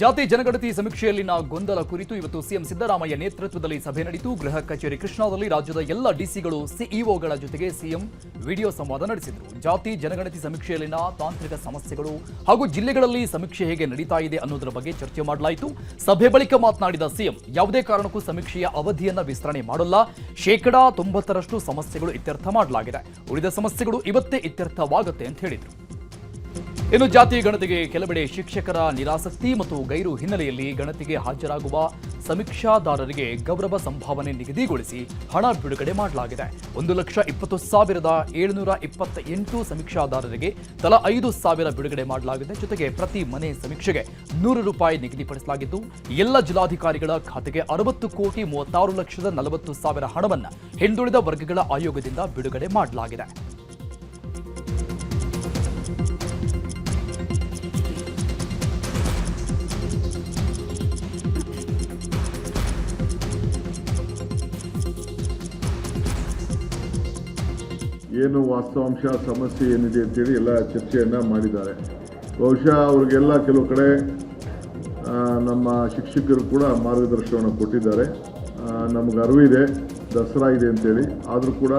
ಜಾತಿ ಜನಗಣತಿ ಸಮೀಕ್ಷೆಯಲ್ಲಿನ ಗೊಂದಲ ಕುರಿತು ಇವತ್ತು ಸಿಎಂ ಸಿದ್ದರಾಮಯ್ಯ ನೇತೃತ್ವದಲ್ಲಿ ಸಭೆ ನಡೆಯಿತು. ಗೃಹ ಕಚೇರಿ ಕೃಷ್ಣಾದಲ್ಲಿ ರಾಜ್ಯದ ಎಲ್ಲ ಡಿಸಿಗಳು ಸಿಇಒಗಳ ಜೊತೆಗೆ ಸಿಎಂ ವಿಡಿಯೋ ಸಂವಾದ ನಡೆಸಿದರು. ಜಾತಿ ಜನಗಣತಿ ಸಮೀಕ್ಷೆಯಲ್ಲಿನ ತಾಂತ್ರಿಕ ಸಮಸ್ಯೆಗಳು ಹಾಗೂ ಜಿಲ್ಲೆಗಳಲ್ಲಿ ಸಮೀಕ್ಷೆ ಹೇಗೆ ನಡೀತಾ ಇದೆ ಅನ್ನೋದರ ಬಗ್ಗೆ ಚರ್ಚೆ ಮಾಡಲಾಯಿತು. ಸಭೆ ಬಳಿಕ ಮಾತನಾಡಿದ ಸಿಎಂ, ಯಾವುದೇ ಕಾರಣಕ್ಕೂ ಸಮೀಕ್ಷೆಯ ಅವಧಿಯನ್ನ ವಿಸ್ತರಣೆ ಮಾಡಲ್ಲ. 90% ಸಮಸ್ಯೆಗಳು ಇತ್ಯರ್ಥ ಮಾಡಲಾಗಿದೆ. ಉಳಿದ ಸಮಸ್ಯೆಗಳು ಇವತ್ತೇ ಇತ್ಯರ್ಥವಾಗುತ್ತೆ ಅಂತ ಹೇಳಿದರು. ಇನ್ನು ಜಾತಿ ಗಣತಿಗೆ ಕೆಲವೆಡೆ ಶಿಕ್ಷಕರ ನಿರಾಸಕ್ತಿ ಮತ್ತು ಗೈರು ಹಿನ್ನೆಲೆಯಲ್ಲಿ ಗಣತಿಗೆ ಹಾಜರಾಗುವ ಸಮೀಕ್ಷಾದಾರರಿಗೆ ಗೌರವ ಸಂಭಾವನೆ ನಿಗದಿಗೊಳಿಸಿ ಹಣ ಬಿಡುಗಡೆ ಮಾಡಲಾಗಿದೆ. 1,20,728 ಸಮೀಕ್ಷಾದಾರರಿಗೆ ತಲಾ 5,000 ಬಿಡುಗಡೆ ಮಾಡಲಾಗಿದೆ. ಜೊತೆಗೆ ಪ್ರತಿ ಮನೆ ಸಮೀಕ್ಷೆಗೆ ₹100 ನಿಗದಿಪಡಿಸಲಾಗಿದ್ದು, ಎಲ್ಲ ಜಿಲ್ಲಾಧಿಕಾರಿಗಳ ಖಾತೆಗೆ 60,36,40,000 ಹಣವನ್ನು ಹಿಂದುಳಿದ ವರ್ಗಗಳ ಆಯೋಗದಿಂದ ಬಿಡುಗಡೆ ಮಾಡಲಾಗಿದೆ. ಏನು ವಾಸ್ತವಾಂಶ ಸಮಸ್ಯೆ ಏನಿದೆ ಅಂತೇಳಿ ಎಲ್ಲ ಚರ್ಚೆಯನ್ನು ಮಾಡಿದ್ದಾರೆ. ಬಹುಶಃ ಅವ್ರಿಗೆಲ್ಲ ಕೆಲವು ಕಡೆ ನಮ್ಮ ಶಿಕ್ಷಕರು ಕೂಡ ಮಾರ್ಗದರ್ಶನವನ್ನು ಕೊಟ್ಟಿದ್ದಾರೆ. ನಮಗೆ ಅರಿವಿದೆ ದಸರಾ ಇದೆ ಅಂತೇಳಿ, ಆದರೂ ಕೂಡ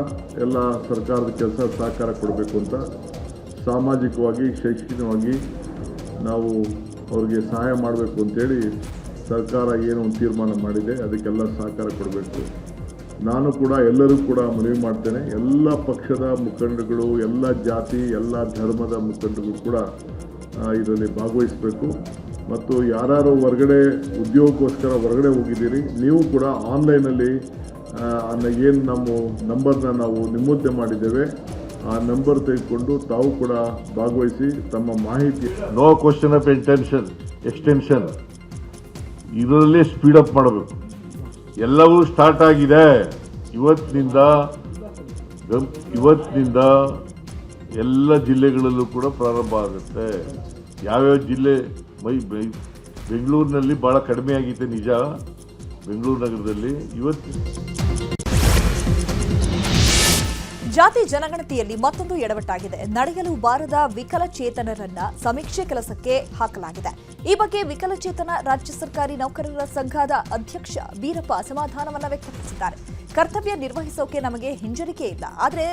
ಎಲ್ಲ ಸರ್ಕಾರದ ಕೆಲಸ ಸಹಕಾರ ಕೊಡಬೇಕು ಅಂತ ಸಾಮಾಜಿಕವಾಗಿ ಶೈಕ್ಷಣಿಕವಾಗಿ ನಾವು ಅವ್ರಿಗೆ ಸಹಾಯ ಮಾಡಬೇಕು ಅಂತೇಳಿ ಸರ್ಕಾರ ಏನು ಒಂದು ತೀರ್ಮಾನ ಮಾಡಿದೆ, ಅದಕ್ಕೆಲ್ಲ ಸಹಕಾರ ಕೊಡಬೇಕು. ನಾನು ಕೂಡ ಎಲ್ಲರೂ ಕೂಡ ಮನವಿ ಮಾಡ್ತೇನೆ, ಎಲ್ಲ ಪಕ್ಷದ ಮುಖಂಡಗಳು, ಎಲ್ಲ ಜಾತಿ, ಎಲ್ಲ ಧರ್ಮದ ಮುಖಂಡಗಳು ಕೂಡ ಇದರಲ್ಲಿ ಭಾಗವಹಿಸಬೇಕು. ಮತ್ತು ಯಾರು ಹೊರಗಡೆ ಉದ್ಯೋಗಕ್ಕೋಸ್ಕರ ಹೊರಗಡೆ ಹೋಗಿದ್ದೀರಿ, ನೀವು ಕೂಡ ಆನ್ಲೈನಲ್ಲಿ ಏನು ನಮ್ಮ ನಂಬರ್ನ ನಾವು ನಿಮ್ಮುದ್ದೆ ಮಾಡಿದ್ದೇವೆ, ಆ ನಂಬರ್ ತೆಗೆದುಕೊಂಡು ತಾವು ಕೂಡ ಭಾಗವಹಿಸಿ ತಮ್ಮ ಮಾಹಿತಿ. ನೋ ಕ್ವಶನ್ ಆಫ್ ಎಕ್ಸ್ಟೆನ್ಷನ್ ಇದರಲ್ಲಿ ಸ್ಪೀಡಪ್ ಮಾಡಬೇಕು. ಎಲ್ಲವೂ ಸ್ಟಾರ್ಟ್ ಆಗಿದೆ. ಇವತ್ತಿನಿಂದ ಎಲ್ಲ ಜಿಲ್ಲೆಗಳಲ್ಲೂ ಕೂಡ ಪ್ರಾರಂಭ ಆಗುತ್ತೆ. ಯಾವ್ಯಾವ ಜಿಲ್ಲೆ ಬೆಂಗಳೂರಿನಲ್ಲಿ ಭಾಳ ಕಡಿಮೆ ಆಗಿದೆ ನಿಜ. ಬೆಂಗಳೂರು ನಗರದಲ್ಲಿ ಜಾತಿ ಜನಗಣತಿಯಲ್ಲಿ ಮತ್ತೊಂದು ಎಡವಟ್ಟಾಗಿದೆ. ನಡೆಯಲು ಬಾರದ ವಿಕಲಚೇತನರನ್ನ ಸಮೀಕ್ಷೆ ಕೆಲಸಕ್ಕೆ ಹಾಕಲಾಗಿದೆ. ಈ ಬಗ್ಗೆ ವಿಕಲಚೇತನ ರಾಜ್ಯ ಸರ್ಕಾರಿ ನೌಕರರ ಸಂಘದ ಅಧ್ಯಕ್ಷ ಬೀರಪ್ಪ ಅಸಮಾಧಾನವನ್ನ ವ್ಯಕ್ತಪಡಿಸಿದ್ದಾರೆ. ಕರ್ತವ್ಯ ನಿರ್ವಹಿಸೋಕೆ ನಮಗೆ ಹಿಂಜರಿಕೆ ಇಲ್ಲ, ಆದರೆ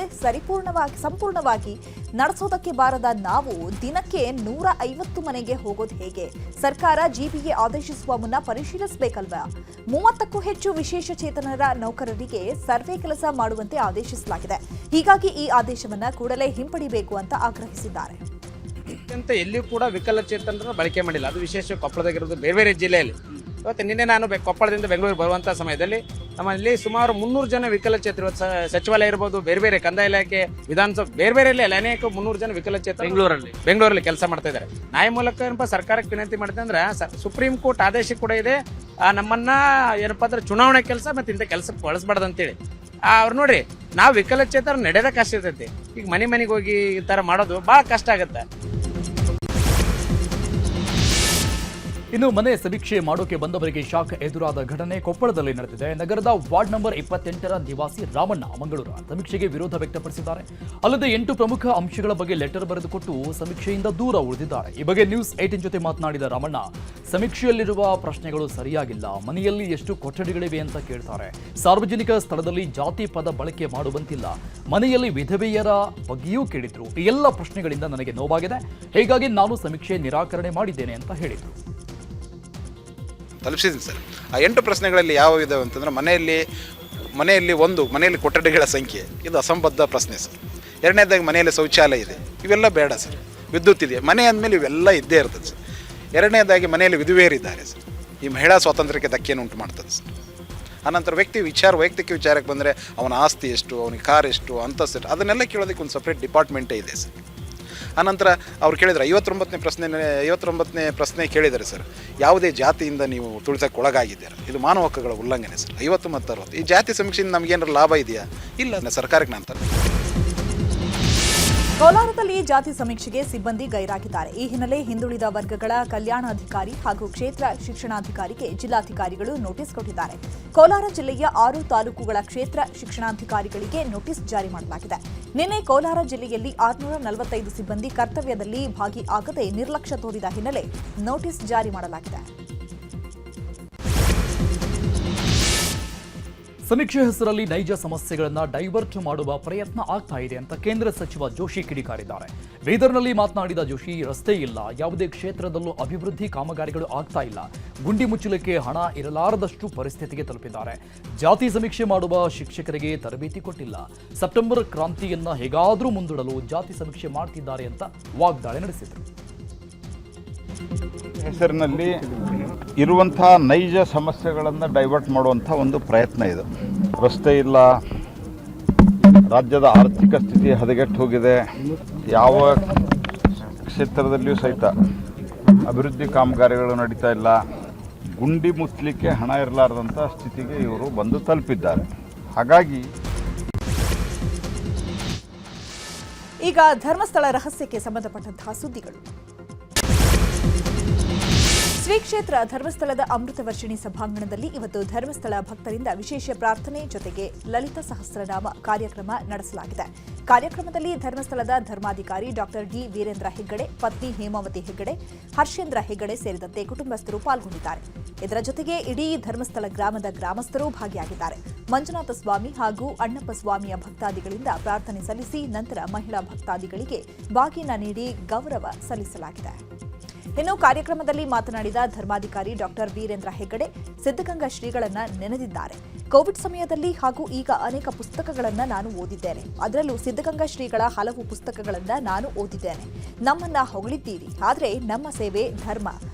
ಸಂಪೂರ್ಣವಾಗಿ ನಡೆಸೋದಕ್ಕೆ ಬಾರದ ನಾವು ದಿನಕ್ಕೆ 150 ಮನೆಗೆ ಹೋಗೋದು ಹೇಗೆ? ಸರ್ಕಾರ ಜಿಬಿಎ ಆದೇಶಿಸುವ ಮುನ್ನ ಪರಿಶೀಲಿಸಬೇಕಲ್ವಾ? 30ಕ್ಕೂ ಹೆಚ್ಚು ವಿಶೇಷ ಚೇತನರ ನೌಕರರಿಗೆ ಸರ್ವೆ ಕೆಲಸ ಮಾಡುವಂತೆ ಆದೇಶಿಸಲಾಗಿದೆ. ಹೀಗಾಗಿ ಈ ಆದೇಶವನ್ನ ಕೂಡಲೇ ಹಿಂಪಡಿಬೇಕು ಅಂತ ಆಗ್ರಹಿಸಿದ್ದಾರೆ. ಎಲ್ಲಿಯೂ ಕೂಡ ವಿಕಲಚೇತನರ ಬಳಕೆ ಮಾಡಿಲ್ಲ. ಅದು ವಿಶೇಷ ಕೊಪ್ಪಳದಾಗಿರೋದು. ಬೇರೆ ಬೇರೆ ಜಿಲ್ಲೆಯಲ್ಲಿ ಇವತ್ತು ನಿನ್ನೆ ನಾನು ಕೊಪ್ಪಳದಿಂದ ಬೆಂಗಳೂರು ಬರುವಂಥ ಸಮಯದಲ್ಲಿ ನಮ್ಮಲ್ಲಿ ಸುಮಾರು 300 ಜನ ವಿಕಲಚೇತನ, ಸಚಿವಾಲಯ ಇರ್ಬೋದು, ಬೇರೆ ಬೇರೆ ಕಂದಾಯ ಇಲಾಖೆ, ವಿಧಾನಸಭೆ, ಬೇರೆ ಬೇರೆ ಅನೇಕ 300 ಜನ ವಿಕಲಚೇತನ ಬೆಂಗಳೂರಲ್ಲಿ ಕೆಲಸ ಮಾಡ್ತಾ ಇದ್ದಾರೆ. ನ್ಯಾಯ ಮೂಲಕ ಏನಪ್ಪ ಸರ್ಕಾರಕ್ಕೆ ವಿನಂತಿ ಮಾಡ್ತಾರೆ ಅಂದ್ರೆ, ಸುಪ್ರೀಂ ಕೋರ್ಟ್ ಆದೇಶ ಕೂಡ ಇದೆ, ನಮ್ಮನ್ನ ಏನಪ್ಪ ಅಂದ್ರೆ ಚುನಾವಣೆ ಕೆಲಸ ಮತ್ತೆ ಇಂಥ ಕೆಲಸಕ್ಕೆ ಬಳಸಬಾರ್ದು ಅಂತೇಳಿ. ಅವ್ರು ನೋಡ್ರಿ, ನಾವು ವಿಕಲಚೇತನ ನಡೆಯೋದ ಕಷ್ಟ ಇರ್ತೈತಿ. ಈಗ ಮನೆಗೆ ಹೋಗಿ ಈ ಥರ ಮಾಡೋದು ಭಾಳ ಕಷ್ಟ ಆಗುತ್ತೆ. ಇನ್ನು ಮನೆ ಸಮೀಕ್ಷೆ ಮಾಡೋಕೆ ಬಂದವರಿಗೆ ಶಾಕ್ ಎದುರಾದ ಘಟನೆ ಕೊಪ್ಪಳದಲ್ಲಿ ನಡೆದಿದೆ. ನಗರದ ವಾರ್ಡ್ ನಂಬರ್ 28ರ ನಿವಾಸಿ ರಾಮಣ್ಣ ಮಂಗಳೂರು ಸಮೀಕ್ಷೆಗೆ ವಿರೋಧ ವ್ಯಕ್ತಪಡಿಸಿದ್ದಾರೆ. ಅಲ್ಲದೆ 8 ಪ್ರಮುಖ ಅಂಶಗಳ ಬಗ್ಗೆ ಲೆಟರ್ ಬರೆದುಕೊಟ್ಟು ಸಮೀಕ್ಷೆಯಿಂದ ದೂರ ಉಳಿದಿದ್ದಾರೆ. ಈ ಬಗ್ಗೆ ನ್ಯೂಸ್ 18 ಜೊತೆ ಮಾತನಾಡಿದ ರಾಮಣ್ಣ, ಸಮೀಕ್ಷೆಯಲ್ಲಿರುವ ಪ್ರಶ್ನೆಗಳು ಸರಿಯಾಗಿಲ್ಲ, ಮನೆಯಲ್ಲಿ ಎಷ್ಟು ಕೊಠಡಿಗಳಿವೆ ಅಂತ ಕೇಳ್ತಾರೆ, ಸಾರ್ವಜನಿಕ ಸ್ಥಳದಲ್ಲಿ ಜಾತಿ ಪದ ಬಳಕೆ ಮಾಡುವಂತಿಲ್ಲ, ಮನೆಯಲ್ಲಿ ವಿಧವೆಯರ ಬಗ್ಗೆಯೂ ಕೇಳಿದ್ರು. ಈ ಎಲ್ಲ ಪ್ರಶ್ನೆಗಳಿಂದ ನನಗೆ ನೋವಾಗಿದೆ, ಹೀಗಾಗಿ ನಾನು ಸಮೀಕ್ಷೆ ನಿರಾಕರಣೆ ಮಾಡಿದ್ದೇನೆ ಅಂತ ಹೇಳಿದರು. ತಲುಪಿಸಿದ್ದೀನಿ ಸರ್. ಆ 8 ಪ್ರಶ್ನೆಗಳಲ್ಲಿ ಯಾವ ಇದಾವೆ ಅಂತಂದರೆ, ಮನೆಯಲ್ಲಿ ಕೊಠಡಿಗಳ ಸಂಖ್ಯೆ, ಇದು ಅಸಂಬದ್ಧ ಪ್ರಶ್ನೆ ಸರ್. ಎರಡನೇದಾಗಿ ಮನೆಯಲ್ಲಿ ಶೌಚಾಲಯ ಇದೆ, ಇವೆಲ್ಲ ಬೇಡ ಸರ್. ವಿದ್ಯುತ್ ಇದೆ, ಮನೆ ಅಂದಮೇಲೆ ಇವೆಲ್ಲ ಇದ್ದೇ ಇರ್ತದೆ ಸರ್. ಎರಡನೇದಾಗಿ ಮನೆಯಲ್ಲಿ ವಿಧವೆಯರಿದ್ದಾರೆ ಸರ್, ಈ ಮಹಿಳಾ ಸ್ವಾತಂತ್ರ್ಯಕ್ಕೆ ಧಕ್ಕೆಯನ್ನು ಉಂಟು ಮಾಡ್ತದೆ ಸರ್. ಆನಂತರ ವೈಯಕ್ತಿಕ ವಿಚಾರಕ್ಕೆ ಬಂದರೆ ಅವನ ಆಸ್ತಿ ಎಷ್ಟು, ಅವನಿಗೆ ಕಾರ್ ಎಷ್ಟು, ಅಂತಸ್ತು, ಅದನ್ನೆಲ್ಲ ಕೇಳೋದಕ್ಕೆ ಒಂದು ಸಪ್ರೇಟ್ ಡಿಪಾರ್ಟ್ಮೆಂಟೇ ಇದೆ ಸರ್. ಆನಂತರ ಅವ್ರು ಕೇಳಿದರೆ 59ನೇ ಪ್ರಶ್ನೆ ಕೇಳಿದ್ದಾರೆ ಸರ್, ಯಾವುದೇ ಜಾತಿಯಿಂದ ನೀವು ತುಳಿತಕ್ಕೆ ಒಳಗಾಗಿದ್ದೀರಾ, ಇದು ಮಾನವ ಹಕ್ಕುಗಳ ಉಲ್ಲಂಘನೆ ಸರ್. 50 ಮತ್ತು 60 ಈ ಜಾತಿ ಸಮೀಕ್ಷೆಯಿಂದ ನಮಗೇನಾದ್ರು ಲಾಭ ಇದೆಯಾ? ಇಲ್ಲ, ಸರ್ಕಾರಕ್ಕೆ ನಾನು ಕೋಲಾರದಲ್ಲಿ ಜಾತಿ ಸಮೀಕ್ಷೆಗೆ ಸಿಬ್ಬಂದಿ ಗೈರಾಗಿದ್ದಾರೆ. ಈ ಹಿನ್ನೆಲೆ ಹಿಂದುಳಿದ ವರ್ಗಗಳ ಕಲ್ಯಾಣಾಧಿಕಾರಿ ಹಾಗೂ ಕ್ಷೇತ್ರ ಶಿಕ್ಷಣಾಧಿಕಾರಿಗೆ ಜಿಲ್ಲಾಧಿಕಾರಿಗಳು ನೋಟಿಸ್ ಕೊಟ್ಟಿದ್ದಾರೆ. ಕೋಲಾರ ಜಿಲ್ಲೆಯ 6 ತಾಲೂಕುಗಳ ಕ್ಷೇತ್ರ ಶಿಕ್ಷಣಾಧಿಕಾರಿಗಳಿಗೆ ನೋಟಿಸ್ ಜಾರಿ ಮಾಡಲಾಗಿದೆ. ನಿನ್ನೆ ಕೋಲಾರ ಜಿಲ್ಲೆಯಲ್ಲಿ 645 ಸಿಬ್ಬಂದಿ ಕರ್ತವ್ಯದಲ್ಲಿ ಭಾಗಿಯಾಗದೆ ನಿರ್ಲಕ್ಷ್ಯ ತೋರಿದ ಹಿನ್ನೆಲೆ ನೋಟಿಸ್ ಜಾರಿ ಮಾಡಲಾಗಿದೆ. ಸಮೀಕ್ಷೆ ಹೆಸರಲ್ಲಿ ನೈಜ ಸಮಸ್ಯೆಗಳನ್ನು ಡೈವರ್ಟ್ ಮಾಡುವ ಪ್ರಯತ್ನ ಆಗ್ತಾ ಇದೆ ಅಂತ ಕೇಂದ್ರ ಸಚಿವ ಜೋಶಿ ಕಿಡಿಕಾರಿದ್ದಾರೆ. ಬೀದರ್ನಲ್ಲಿ ಮಾತನಾಡಿದ ಜೋಶಿ, ರಸ್ತೆ ಇಲ್ಲ, ಯಾವುದೇ ಕ್ಷೇತ್ರದಲ್ಲೂ ಅಭಿವೃದ್ಧಿ ಕಾಮಗಾರಿಗಳು ಆಗ್ತಾ ಇಲ್ಲ, ಗುಂಡಿ ಮುಚ್ಚಲಿಕ್ಕೆ ಹಣ ಇರಲಾರದಷ್ಟು ಪರಿಸ್ಥಿತಿಗೆ ತಲುಪಿದ್ದಾರೆ. ಜಾತಿ ಸಮೀಕ್ಷೆ ಮಾಡುವ ಶಿಕ್ಷಕರಿಗೆ ತರಬೇತಿ ಕೊಟ್ಟಿಲ್ಲ, ಸೆಪ್ಟೆಂಬರ್ ಕ್ರಾಂತಿಯನ್ನ ಹೇಗಾದರೂ ಮುಂದೂಡಲು ಜಾತಿ ಸಮೀಕ್ಷೆ ಮಾಡ್ತಿದ್ದಾರೆ ಅಂತ ವಾಗ್ದಾಳಿ ನಡೆಸಿದರು. ಹೆಸರಿನಲ್ಲಿ ಇರುವಂಥ ನೈಜ ಸಮಸ್ಯೆಗಳನ್ನು ಡೈವರ್ಟ್ ಮಾಡುವಂಥ ಒಂದು ಪ್ರಯತ್ನ ಇದು. ರಸ್ತೆ ಇಲ್ಲ, ರಾಜ್ಯದ ಆರ್ಥಿಕ ಸ್ಥಿತಿ ಹದಗೆಟ್ಟು ಹೋಗಿದೆ, ಯಾವ ಕ್ಷೇತ್ರದಲ್ಲಿಯೂ ಸಹಿತ ಅಭಿವೃದ್ಧಿ ಕಾಮಗಾರಿಗಳು ನಡೀತಾ ಇಲ್ಲ, ಗುಂಡಿ ಮುಚ್ಚಲಿಕ್ಕೆ ಹಣ ಇರಲಾರ್ದಂಥ ಸ್ಥಿತಿಗೆ ಇವರು ಬಂದು ತಲುಪಿದ್ದಾರೆ. ಹಾಗಾಗಿ ಈಗ ಧರ್ಮಸ್ಥಳ ರಹಸ್ಯಕ್ಕೆ ಸಂಬಂಧಪಟ್ಟಂತಹ ಸುದ್ದಿಗಳು. ಶ್ರೀ ಕ್ಷೇತ್ರ ಧರ್ಮಸ್ಥಳದ ಅಮೃತ ವರ್ಷಿಣಿ ಸಭಾಂಗಣದಲ್ಲಿ ಇವತ್ತು ಧರ್ಮಸ್ಥಳ ಭಕ್ತರಿಂದ ವಿಶೇಷ ಪ್ರಾರ್ಥನೆ ಜೊತೆಗೆ ಲಲಿತ ಸಹಸ್ರನಾಮ ಕಾರ್ಯಕ್ರಮ ನಡೆಸಲಾಗಿದೆ. ಕಾರ್ಯಕ್ರಮದಲ್ಲಿ ಧರ್ಮಸ್ಥಳದ ಧರ್ಮಾಧಿಕಾರಿ ಡಾಕ್ಟರ್ ಡಿ ವೀರೇಂದ್ರ ಹೆಗ್ಗಡೆ, ಪತ್ನಿ ಹೇಮಾವತಿ ಹೆಗ್ಗಡೆ, ಹರ್ಷೇಂದ್ರ ಹೆಗ್ಗಡೆ ಸೇರಿದಂತೆ ಕುಟುಂಬಸ್ಥರು ಪಾಲ್ಗೊಂಡಿದ್ದಾರೆ. ಇದರ ಜೊತೆಗೆ ಇಡೀ ಧರ್ಮಸ್ಥಳ ಗ್ರಾಮದ ಗ್ರಾಮಸ್ಥರು ಭಾಗಿಯಾಗಿದ್ದಾರೆ. ಮಂಜುನಾಥ ಸ್ವಾಮಿ ಹಾಗೂ ಅಣ್ಣಪ್ಪ ಸ್ವಾಮಿಯ ಭಕ್ತಾದಿಗಳಿಂದ ಪ್ರಾರ್ಥನೆ ಸಲ್ಲಿಸಿ ನಂತರ ಮಹಿಳಾ ಭಕ್ತಾದಿಗಳಿಗೆ ಬಾಗಿನ ನೀಡಿ ಗೌರವ ಸಲ್ಲಿಸಲಾಗಿದೆ. ಇನ್ನು ಕಾರ್ಯಕ್ರಮದಲ್ಲಿ ಮಾತನಾಡಿದ ಧರ್ಮಾಧಿಕಾರಿ ಡಾಕ್ಟರ್ ವೀರೇಂದ್ರ ಹೆಗ್ಗಡೆ, ಸಿದ್ಧಗಂಗಾ ಶ್ರೀಗಳನ್ನ ನೆನೆದಿದ್ದಾರೆ. ಕೋವಿಡ್ ಸಮಯದಲ್ಲಿ ಹಾಗೂ ಈಗ ಅನೇಕ ಪುಸ್ತಕಗಳನ್ನ ನಾನು ಓದಿದ್ದೇನೆ. ಅದರಲ್ಲೂ ಸಿದ್ಧಗಂಗಾ ಶ್ರೀಗಳ ಹಲವು ಪುಸ್ತಕಗಳನ್ನ ನಾನು ಓದಿದ್ದೇನೆ. ನಮ್ಮನ್ನ ಹೊಗಳಿದ್ದೀರಿ, ಆದರೆ ನಮ್ಮ ಸೇವೆ ಧರ್ಮ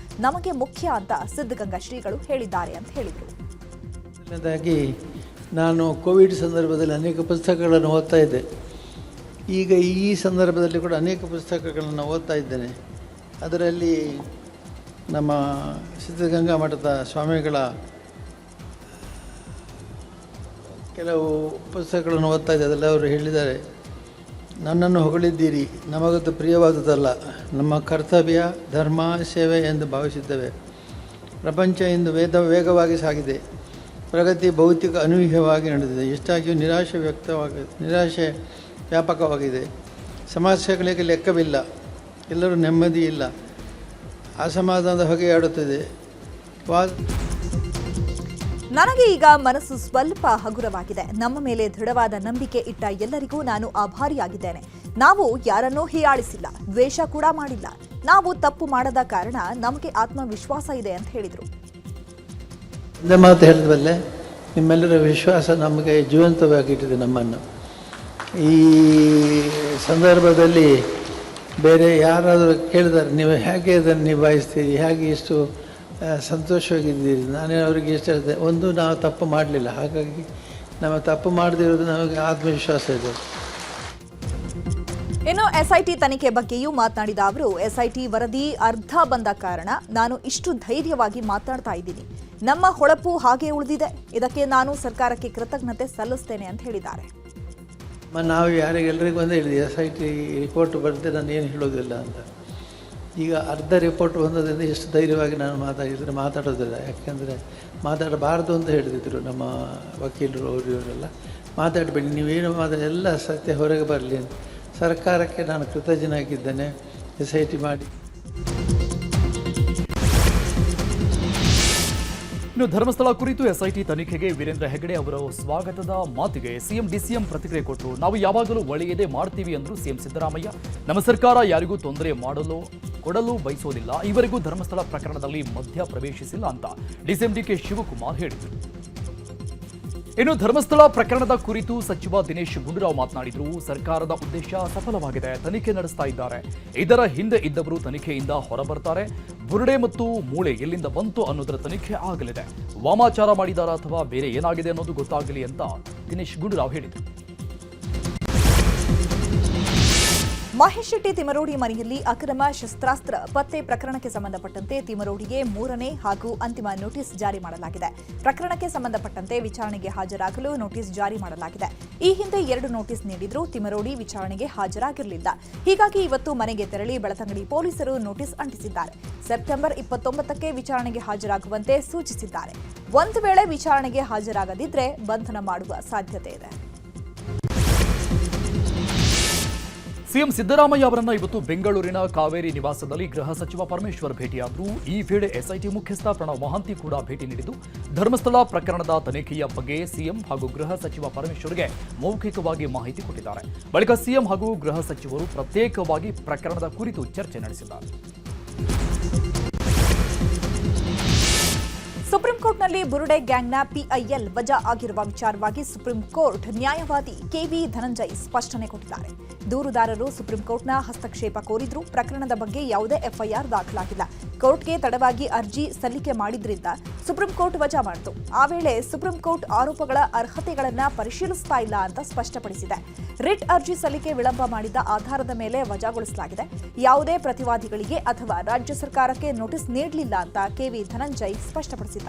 ನಮಗೆ ಮುಖ್ಯ ಅಂತ ಸಿದ್ಧಗಂಗಾ ಶ್ರೀಗಳು ಹೇಳಿದ್ದಾರೆ ಅಂತ ಹೇಳಿದರು. ಮೊದಲನೇದಾಗಿ ನಾನು ಕೋವಿಡ್ ಸಂದರ್ಭದಲ್ಲಿ ಅನೇಕ ಪುಸ್ತಕಗಳನ್ನು ಓದ್ತಾ ಇದ್ದೆ. ಈಗ ಈ ಸಂದರ್ಭದಲ್ಲಿ ಕೂಡ ಅನೇಕ ಪುಸ್ತಕಗಳನ್ನು ಓದ್ತಾ ಇದ್ದೇನೆ. ಅದರಲ್ಲಿ ನಮ್ಮ ಸಿದ್ಧಗಂಗಾ ಮಠದ ಸ್ವಾಮಿಗಳ ಕೆಲವು ಪುಸ್ತಕಗಳನ್ನು ಓದ್ತಾ ಇದ್ದೆ. ಅದೆಲ್ಲ ಅವರು ಹೇಳಿದ್ದಾರೆ, ನನ್ನನ್ನು ಹೊಗಳಿದ್ದೀರಿ, ನಮಗದು ಪ್ರಿಯವಾದುದಲ್ಲ, ನಮ್ಮ ಕರ್ತವ್ಯ ಧರ್ಮ ಸೇವೆ ಎಂದು ಭಾವಿಸಿದ್ದೇವೆ. ಪ್ರಪಂಚ ಇಂದು ವೇಗವಾಗಿ ಸಾಗಿದೆ, ಪ್ರಗತಿ ಭೌತಿಕ ಅನೂಹ್ಯವಾಗಿ ನಡೆದಿದೆ. ಎಷ್ಟಾಗಿಯೂ ನಿರಾಶೆ ವ್ಯಾಪಕವಾಗಿದೆ. ಸಮಸ್ಯೆಗಳಿಗೆ ಲೆಕ್ಕವಿಲ್ಲ, ಎಲ್ಲರೂ ನೆಮ್ಮದಿ ಇಲ್ಲ, ಅಸಮಾಧಾನದ ಹೊಗೆಯಾಡುತ್ತದೆ. ನನಗೆ ಈಗ ಮನಸ್ಸು ಸ್ವಲ್ಪ ಹಗುರವಾಗಿದೆ. ನಮ್ಮ ಮೇಲೆ ದೃಢವಾದ ನಂಬಿಕೆ ಇಟ್ಟ ಎಲ್ಲರಿಗೂ ನಾನು ಆಭಾರಿಯಾಗಿದ್ದೇನೆ. ನಾವು ಯಾರನ್ನೂ ಹೀಯಾಳಿಸಿಲ್ಲ, ದ್ವೇಷ ಕೂಡ ಮಾಡಿಲ್ಲ. ನಾವು ತಪ್ಪು ಮಾಡದ ಕಾರಣ ನಮಗೆ ಆತ್ಮವಿಶ್ವಾಸ ಇದೆ ಅಂತ ಹೇಳಿದರು. ಒಂದೇ ಮಾತು ಹೇಳಿದ್ವಲ್ಲೇ, ನಿಮ್ಮೆಲ್ಲರ ವಿಶ್ವಾಸ ನಮಗೆ ಜೀವಂತವಾಗಿಟ್ಟಿದೆ ನಮ್ಮನ್ನು. ಈ ಸಂದರ್ಭದಲ್ಲಿ ಬೇರೆ ಯಾರಾದರೂ ಕೇಳಿದರೆ ನೀವು ಹೇಗೆ ಅದನ್ನು ನಿಭಾಯಿಸ್ತೀರಿ, ಹೇಗೆ ಇಷ್ಟು ಸಂತೋಷವಾಗಿದ್ದೀರಿ, ನಾನೇ ಅವರಿಗೆ ಇಷ್ಟ ಹೇಳಿದೆ, ಒಂದು ನಾವು ತಪ್ಪು ಮಾಡಲಿಲ್ಲ, ಹಾಗಾಗಿ ನಮ್ಮ ತಪ್ಪು ಮಾಡದಿರೋದು ನಮಗೆ ಆತ್ಮವಿಶ್ವಾಸ ಇದೆ. ಇನ್ನು ಎಸ್ಐಟಿ ತನಿಖೆ ಬಗ್ಗೆಯೂ ಮಾತನಾಡಿದ ಅವರು, ಎಸ್ಐಟಿ ವರದಿ ಅರ್ಧ ಬಂದ ಕಾರಣ ನಾನು ಇಷ್ಟು ಧೈರ್ಯವಾಗಿ ಮಾತನಾಡ್ತಾ ಇದ್ದೀನಿ. ನಮ್ಮ ಹೊಳಪು ಹಾಗೆ ಉಳಿದಿದೆ. ಇದಕ್ಕೆ ನಾನು ಸರ್ಕಾರಕ್ಕೆ ಕೃತಜ್ಞತೆ ಸಲ್ಲಿಸ್ತೇನೆ ಅಂತ ಹೇಳಿದ್ದಾರೆ. ನಾವು ಯಾರಿಗೆಲ್ಲರಿಗೂ ಒಂದೇ ಹೇಳಿದೆ, SIT ರಿಪೋರ್ಟ್ ಬರುತ್ತೆ, ನಾನು ಏನು ಹೇಳೋದಿಲ್ಲ ಅಂತ. ಈಗ ಅರ್ಧ ರಿಪೋರ್ಟ್ ಬಂದದ್ರಿಂದ ಎಷ್ಟು ಧೈರ್ಯವಾಗಿ ನಾನು ಮಾತಾಡೋದಿಲ್ಲ. ಯಾಕೆಂದರೆ ಮಾತಾಡಬಾರ್ದು ಅಂತ ಹೇಳಿದ್ರು ನಮ್ಮ ವಕೀಲರು, ಇವರೆಲ್ಲ ಮಾತಾಡಬೇಡಿ, ನೀವೇನು ಎಲ್ಲ ಸತ್ಯ ಹೊರಗೆ ಬರಲಿ ಅಂತ. ಸರ್ಕಾರಕ್ಕೆ ನಾನು ಕೃತಜ್ಞನಾಗಿದ್ದೇನೆ SIT ಮಾಡಿ. ಇನ್ನು ಧರ್ಮಸ್ಥಳ ಕುರಿತು ಎಸ್ಐಟಿ ತನಿಖೆಗೆ ವೀರೇಂದ್ರ ಹೆಗ್ಗಡೆ ಅವರ ಸ್ವಾಗತದ ಮಾತಿಗೆ ಸಿಎಂ ಡಿಸಿಎಂ ಪ್ರತಿಕ್ರಿಯೆ ಕೊಟ್ಟರು. ನಾವು ಯಾವಾಗಲೂ ಒಳ್ಳೆಯದೇ ಮಾಡ್ತೀವಿ ಅಂದ್ರು ಸಿಎಂ ಸಿದ್ದರಾಮಯ್ಯ. ನಮ್ಮ ಸರ್ಕಾರ ಯಾರಿಗೂ ತೊಂದರೆ ಕೊಡಲು ಬಯಸೋದಿಲ್ಲ. ಈವರೆಗೂ ಧರ್ಮಸ್ಥಳ ಪ್ರಕರಣದಲ್ಲಿ ಮಧ್ಯ ಪ್ರವೇಶಿಸಿಲ್ಲ ಅಂತ ಡಿಸಿಎಂ ಡಿಕೆ ಶಿವಕುಮಾರ್ ಹೇಳಿದರು. ಇನ್ನು ಧರ್ಮಸ್ಥಳ ಪ್ರಕರಣದ ಕುರಿತು ಸಚಿವ ದಿನೇಶ್ ಗುಂಡೂರಾವ್ ಮಾತನಾಡಿದರು. ಸರ್ಕಾರದ ಉದ್ದೇಶ ಸಫಲವಾಗಿದೆ, ತನಿಖೆ ನಡೆಸ್ತಾ ಇದ್ದಾರೆ. ಇದರ ಹಿಂದೆ ಇದ್ದವರು ತನಿಖೆಯಿಂದ ಹೊರಬರ್ತಾರೆ. ಬುರುಡೆ ಮತ್ತು ಮೂಳೆ ಎಲ್ಲಿಂದ ಬಂತು ಅನ್ನೋದರ ತನಿಖೆ ಆಗಲಿದೆ. ವಾಮಾಚಾರ ಮಾಡಿದಾರ ಅಥವಾ ಬೇರೆ ಏನಾಗಿದೆ ಅನ್ನೋದು ಗೊತ್ತಾಗಲಿ ಅಂತ ದಿನೇಶ್ ಗುಂಡೂರಾವ್ ಹೇಳಿದರು. ಮಹೇಶ್ ಶೆಟ್ಟಿ ತಿಮರೋಡಿ ಮನೆಯಲ್ಲಿ ಅಕ್ರಮ ಶಸ್ತ್ರಾಸ್ತ್ರ ಪತ್ತೆ ಪ್ರಕರಣಕ್ಕೆ ಸಂಬಂಧಪಟ್ಟಂತೆ ತಿಮರೋಡಿಗೆ 3ನೇ ಹಾಗೂ ಅಂತಿಮ ನೋಟಿಸ್ ಜಾರಿ ಮಾಡಲಾಗಿದೆ. ಪ್ರಕರಣಕ್ಕೆ ಸಂಬಂಧಪಟ್ಟಂತೆ ವಿಚಾರಣೆಗೆ ಹಾಜರಾಗಲು ನೋಟಿಸ್ ಜಾರಿ ಮಾಡಲಾಗಿದೆ. ಈ ಹಿಂದೆ 2 ನೋಟಿಸ್ ನೀಡಿದ್ರೂ ತಿಮರೋಡಿ ವಿಚಾರಣೆಗೆ ಹಾಜರಾಗಿರಲಿಲ್ಲ. ಹೀಗಾಗಿ ಇವತ್ತು ಮನೆಗೆ ತೆರಳಿ ಬೆಳತಂಗಡಿ ಪೊಲೀಸರು ನೋಟಿಸ್ ಅಂಟಿಸಿದ್ದಾರೆ. ಸೆಪ್ಟೆಂಬರ್ 29ಕ್ಕೆ ವಿಚಾರಣೆಗೆ ಹಾಜರಾಗುವಂತೆ ಸೂಚಿಸಿದ್ದಾರೆ. ಒಂದು ವೇಳೆ ವಿಚಾರಣೆಗೆ ಹಾಜರಾಗದಿದ್ರೆ ಬಂಧನ ಮಾಡುವ ಸಾಧ್ಯತೆ ಇದೆ. ಸಿಎಂ ಸಿದ್ದರಾಮಯ್ಯ ಅವರನ್ನ ಇವತ್ತು ಬೆಂಗಳೂರಿನ ಕಾವೇರಿ ನಿವಾಸದಲ್ಲಿ ಗೃಹ ಸಚಿವ ಪರಮೇಶ್ವರ್ ಭೇಟಿಯಾದರು. ಈ ವೇಳೆ ಎಸ್ಐಟಿ ಮುಖ್ಯಸ್ಥ ಪ್ರಣವ್ ಮಹಾಂತಿ ಕೂಡ ಭೇಟಿ ನೀಡಿದ್ದು ಧರ್ಮಸ್ಥಳ ಪ್ರಕರಣದ ತನಿಖೆಯ ಬಗ್ಗೆ ಸಿಎಂ ಹಾಗೂ ಗೃಹ ಸಚಿವ ಪರಮೇಶ್ವರ್ಗೆ ಮೌಖಿಕವಾಗಿ ಮಾಹಿತಿ ಕೊಟ್ಟಿದ್ದಾರೆ. ಬಳಿಕ ಸಿಎಂ ಹಾಗೂ ಗೃಹ ಸಚಿವರು ಪ್ರತ್ಯೇಕವಾಗಿ ಪ್ರಕರಣದ ಕುರಿತು ಚರ್ಚೆ ನಡೆಸಿದ್ದಾರೆ. ಸುಪ್ರೀಂ ಕೋರ್ಟ್ನಲ್ಲಿ ಬುರುಡೆ ಗ್ಯಾಂಗ್ನ ಪಿಐಎಲ್ ವಜಾ ಆಗಿರುವ ವಿಚಾರವಾಗಿ ಸುಪ್ರೀಂ ಕೋರ್ಟ್ ನ್ಯಾಯವಾದಿ ಕೆವಿ ಧನಂಜಯ್ ಸ್ಪಷ್ಟನೆ ಕೊಟ್ಟಿದ್ದಾರೆ. ದೂರುದಾರರು ಸುಪ್ರೀಂ ಕೋರ್ಟ್ನ ಹಸ್ತಕ್ಷೇಪ ಕೋರಿದ್ರು. ಪ್ರಕರಣದ ಬಗ್ಗೆ ಯಾವುದೇ ಎಫ್ಐಆರ್ ದಾಖಲಾಗಿಲ್ಲ. ಕೋರ್ಟ್ಗೆ ತಡವಾಗಿ ಅರ್ಜಿ ಸಲ್ಲಿಕೆ ಮಾಡಿದ್ರಿಂದ ಸುಪ್ರೀಂ ಕೋರ್ಟ್ ವಜಾ ಮಾಡಿತು. ಆ ವೇಳೆ ಸುಪ್ರೀಂ ಕೋರ್ಟ್ ಆರೋಪಗಳ ಅರ್ಹತೆಗಳನ್ನು ಪರಿಶೀಲಿಸ್ತಾ ಇಲ್ಲ ಅಂತ ಸ್ಪಷ್ಟಪಡಿಸಿದೆ. ರಿಟ್ ಅರ್ಜಿ ಸಲ್ಲಿಕೆ ವಿಳಂಬ ಮಾಡಿದ ಆಧಾರದ ಮೇಲೆ ವಜಾಗೊಳಿಸಲಾಗಿದೆ. ಯಾವುದೇ ಪ್ರತಿವಾದಿಗಳಿಗೆ ಅಥವಾ ರಾಜ್ಯ ಸರ್ಕಾರಕ್ಕೆ ನೋಟಿಸ್ ನೀಡಲಿಲ್ಲ ಅಂತ ಕೆವಿ ಧನಂಜಯ್ ಸ್ಪಷ್ಟಪಡಿಸಿದ್ದಾರೆ.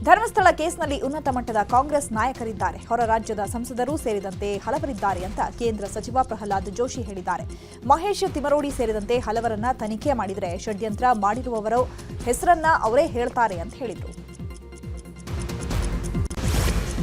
ಧರ್ಮಸ್ಥಳ ಕೇಸ್ನಲ್ಲಿ ಉನ್ನತ ಮಟ್ಟದ ಕಾಂಗ್ರೆಸ್ ನಾಯಕರಿದ್ದಾರೆ. ಹೊರ ರಾಜ್ಯದ ಸಂಸದರು ಸೇರಿದಂತೆ ಹಲವರಿದ್ದಾರೆ ಅಂತ ಕೇಂದ್ರ ಸಚಿವ ಪ್ರಹ್ಲಾದ್ ಜೋಶಿ ಹೇಳಿದ್ದಾರೆ. ಮಹೇಶ್ ತಿಮರೋಡಿ ಸೇರಿದಂತೆ ಹಲವರನ್ನ ತನಿಖೆ ಮಾಡಿದರೆ ಷಡ್ಯಂತ್ರ ಮಾಡಿರುವವರ ಹೆಸರನ್ನ ಅವರೇ ಹೇಳ್ತಾರೆ ಅಂತ ಹೇಳಿದರು.